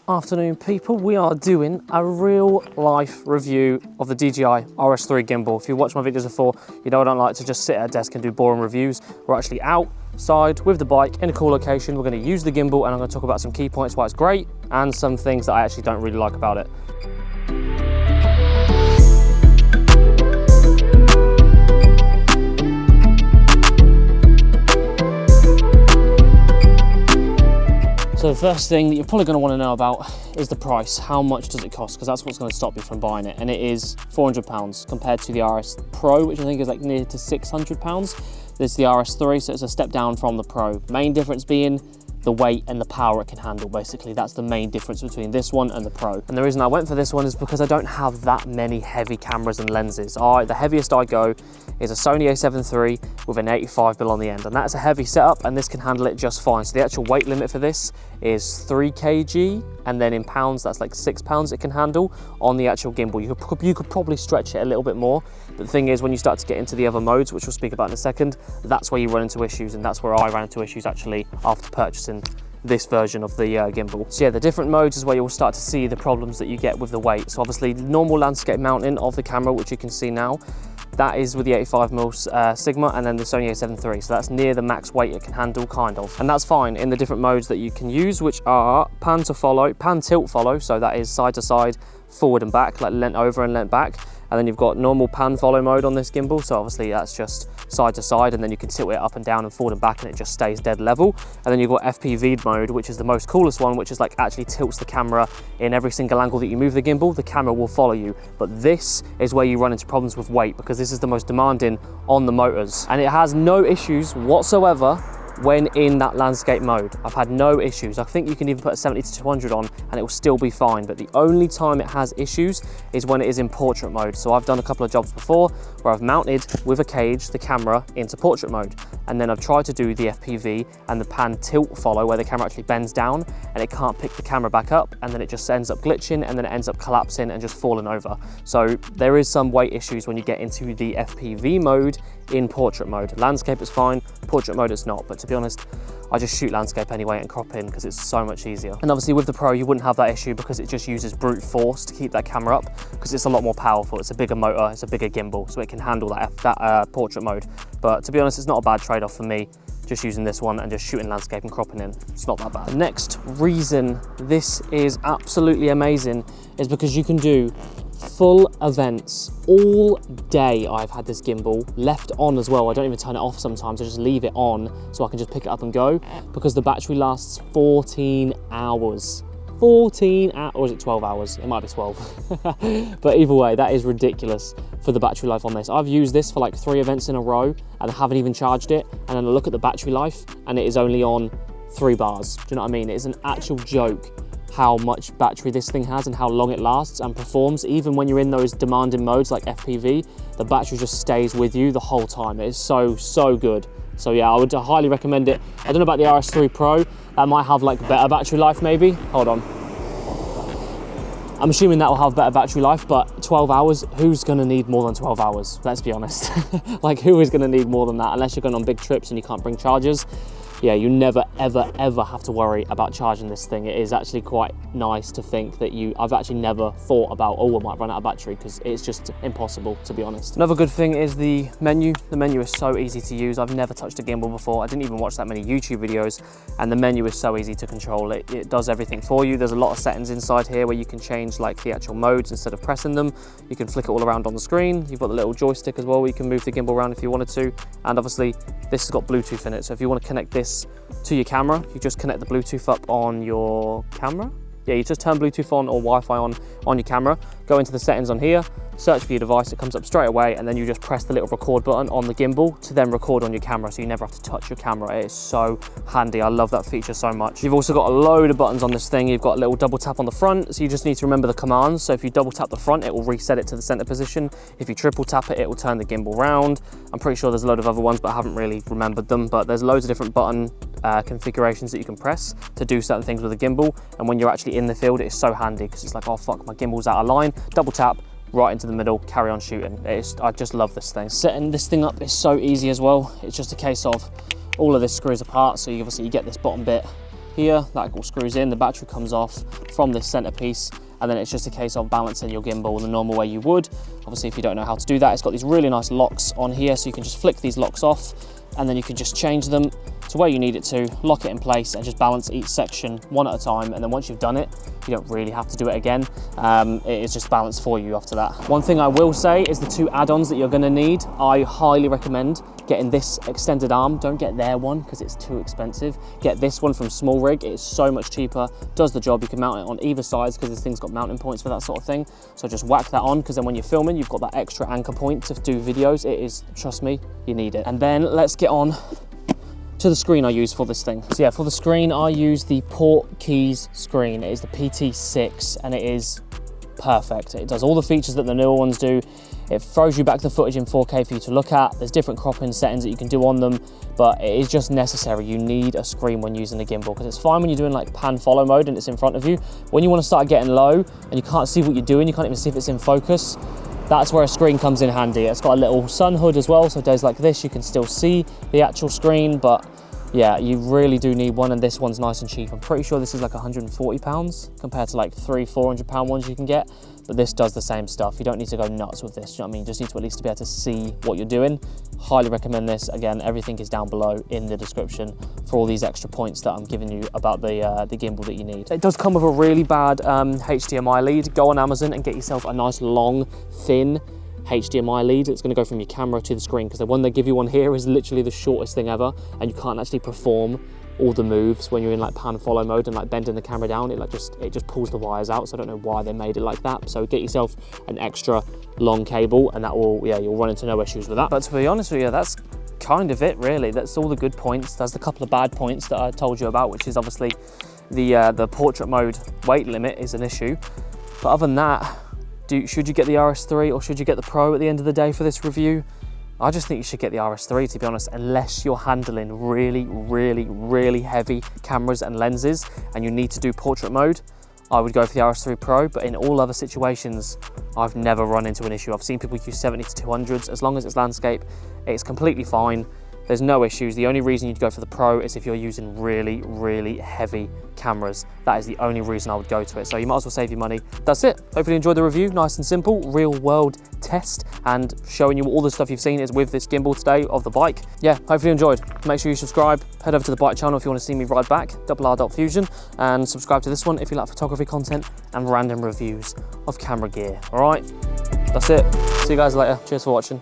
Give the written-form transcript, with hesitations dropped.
Afternoon people, we are doing a real life review of the DJI RS3 gimbal. If you've watched my videos before, you know I don't like to just sit at a desk and do boring reviews. We're actually outside with the bike in a cool location. We're going to use the gimbal and I'm going to talk about some key points why it's great and some things that I actually don't really like about it. So the first thing that you're probably going to want to know about is the price. How much does it cost? Because that's what's going to stop you from buying it. And it is £400 compared to the RS Pro, which I think is like near to £600. This is the RS3, so it's a step down from the Pro. Main difference being the weight and the power it can handle, basically. That's the main difference between this one and the Pro. And the reason I went for this one is because I don't have that many heavy cameras and lenses. The heaviest I go is a SONY A7 III with an 85mm on the end, and that's a heavy setup, and this can handle it just fine. So the actual weight limit for this is 3 kg, and then in pounds, that's like 6 pounds it can handle on the actual gimbal. You could probably stretch it a little bit more, but the thing is, when you start to get into the other modes, which we'll speak about in a second, that's where you run into issues, and that's where I ran into issues actually after purchasing this version of the gimbal. So yeah, the different modes is where you'll start to see the problems that you get with the weight. So obviously, normal landscape mounting of the camera, which you can see now, that is with the 85mm Sigma, and then the Sony A7 III. So that's near the max weight it can handle, kind of. And that's fine in the different modes that you can use, which are pan to follow, pan tilt follow, so that is side to side, forward and back, like leant over and leant back. And then you've got normal pan follow mode on this gimbal, so obviously that's just side to side, and then you can tilt it up and down and forward and back and it just stays dead level. And then you've got FPV mode, which is the most coolest one, which is like actually tilts the camera in every single angle that you move the gimbal, the camera will follow you. But this is where you run into problems with weight, because this is the most demanding on the motors. And it has no issues whatsoever when in that landscape mode. I've had no issues. I think you can even put a 70 to 200 on and it will still be fine, but the only time it has issues is when it is in portrait mode. So I've done a couple of jobs before where I've mounted with a cage the camera into portrait mode, and then I've tried to do the FPV and the pan tilt follow where the camera actually bends down and it can't pick the camera back up, and then it just ends up glitching and then it ends up collapsing and just falling over. So there is some weight issues when you get into the FPV mode in portrait mode. Landscape is fine, portrait mode it's not, but to be honest, I just shoot landscape anyway and crop in because it's so much easier. And obviously with the Pro you wouldn't have that issue because it just uses brute force to keep that camera up, because it's a lot more powerful. It's a bigger motor, it's a bigger gimbal, so it can handle that portrait mode. But to be honest, it's not a bad trade-off for me, just using this one and just shooting landscape and cropping in. It's not that bad. The next reason this is absolutely amazing is because you can do full events all day. I've had this gimbal left on as well. I don't even turn it off sometimes. I just leave it on so I can just pick it up and go, because the battery lasts 14 hours. 14 hours, or is it 12 hours? It might be 12. But either way, that is ridiculous for the battery life on this. I've used this for like 3 events in a row and I haven't even charged it. And then I look at the battery life and it is only on 3 bars. Do you know what I mean? It is an actual joke how much battery this thing has and how long it lasts and performs. Even when you're in those demanding modes like FPV, the battery just stays with you the whole time. It is so good. So yeah, I would highly recommend it. I don't know about the RS3 Pro, that might have like better battery life maybe. Hold on. I'm assuming that will have better battery life, but 12 hours, who's gonna need more than 12 hours? Let's be honest. Like, who is gonna need more than that? Unless you're going on big trips and you can't bring chargers. Yeah, you never, ever, ever have to worry about charging this thing. It is actually quite nice to think that I've actually never thought about, oh, I might run out of battery, because it's just impossible, to be honest. Another good thing is the menu. The menu is so easy to use. I've never touched a gimbal before. I didn't even watch that many YouTube videos, and the menu is so easy to control. It does everything for you. There's a lot of settings inside here where you can change like the actual modes instead of pressing them. You can flick it all around on the screen. You've got the little joystick as well where you can move the gimbal around if you wanted to. And obviously this has got Bluetooth in it. So if you want to connect this to your camera, you just connect the Bluetooth up on your camera. Yeah, you just turn Bluetooth on or Wi-Fi on your camera, go into the settings on here, search for your device, it comes up straight away, and then you just press the little record button on the gimbal to then record on your camera, so you never have to touch your camera. It is so handy. I love that feature so much. You've also got a load of buttons on this thing. You've got a little double tap on the front, so you just need to remember the commands. So if you double tap the front, it will reset it to the center position. If you triple tap it, it will turn the gimbal round. I'm pretty sure there's a load of other ones, but I haven't really remembered them. But there's loads of different button configurations that you can press to do certain things with the gimbal. And when you're actually in the field, it is so handy, because it's like, oh fuck, my gimbal's out of line. Double tap, right into the middle, carry on shooting. I just love this thing. Setting this thing up is so easy as well. It's just a case of all of this screws apart, so you obviously get this bottom bit here, that all screws in, the battery comes off from this centerpiece, and then it's just a case of balancing your gimbal the normal way you would. Obviously, if you don't know how to do that, it's got these really nice locks on here, so you can just flick these locks off, and then you can just change them to where you need it to, lock it in place, and just balance each section one at a time. And then once you've done it, you don't really have to do it again. It is just balanced for you after that. One thing I will say is the 2 add-ons that you're gonna need, I highly recommend getting this extended arm. Don't get their one because it's too expensive. Get this one from Small Rig. It is so much cheaper, does the job. You can mount it on either sides because this thing's got mounting points for that sort of thing. So just whack that on, because then when you're filming, you've got that extra anchor point to do videos. It is, trust me, you need it. And then let's get on to the screen I use for this thing. So yeah, for the screen, I use the Portkeys screen. It is the PT6, and it is perfect. It does all the features that the newer ones do. It throws you back the footage in 4K for you to look at. There's different cropping settings that you can do on them, but it is just necessary. You need a screen when using a gimbal, because it's fine when you're doing like pan follow mode and it's in front of you. When you want to start getting low and you can't see what you're doing, you can't even see if it's in focus, that's where a screen comes in handy. It's got a little sun hood as well, so days like this you can still see the actual screen, but yeah, you really do need one, and this one's nice and cheap. I'm pretty sure this is like £140 compared to like £300–400 ones you can get, but this does the same stuff. You don't need to go nuts with this, you know what I mean? You just need to at least be able to see what you're doing. Highly recommend this. Again, everything is down below in the description for all these extra points that I'm giving you about the gimbal that you need. It does come with a really bad HDMI lead. Go on Amazon and get yourself a nice long, thin HDMI lead. It's going to go from your camera to the screen, because the one they give you on here is literally the shortest thing ever, and you can't actually perform all the moves when you're in like pan follow mode and like bending the camera down. It just pulls the wires out, so I don't know why they made it like that. So get yourself an extra long cable, and that will, yeah, you'll run into no issues with that. But to be honest with you, that's kind of it really. That's all the good points. There's a couple of bad points that I told you about, which is obviously the portrait mode weight limit is an issue, but other than that, should you get the RS3 or should you get the Pro at the end of the day for this review? I just think you should get the RS3, to be honest, unless you're handling really, really, really heavy cameras and lenses and you need to do portrait mode. I would go for the RS3 Pro, but in all other situations, I've never run into an issue. I've seen people use 70–200s. As long as it's landscape, it's completely fine. There's no issues. The only reason you'd go for the Pro is if you're using really, really heavy cameras. That is the only reason I would go to it. So you might as well save your money. That's it. Hopefully you enjoyed the review. Nice and simple, real world test, and showing you all the stuff you've seen is with this gimbal today of the bike. Yeah, hopefully you enjoyed. Make sure you subscribe. Head over to the bike channel if you want to see me ride back, R.Fusion, and subscribe to this one if you like photography content and random reviews of camera gear. All right, that's it. See you guys later. Cheers for watching.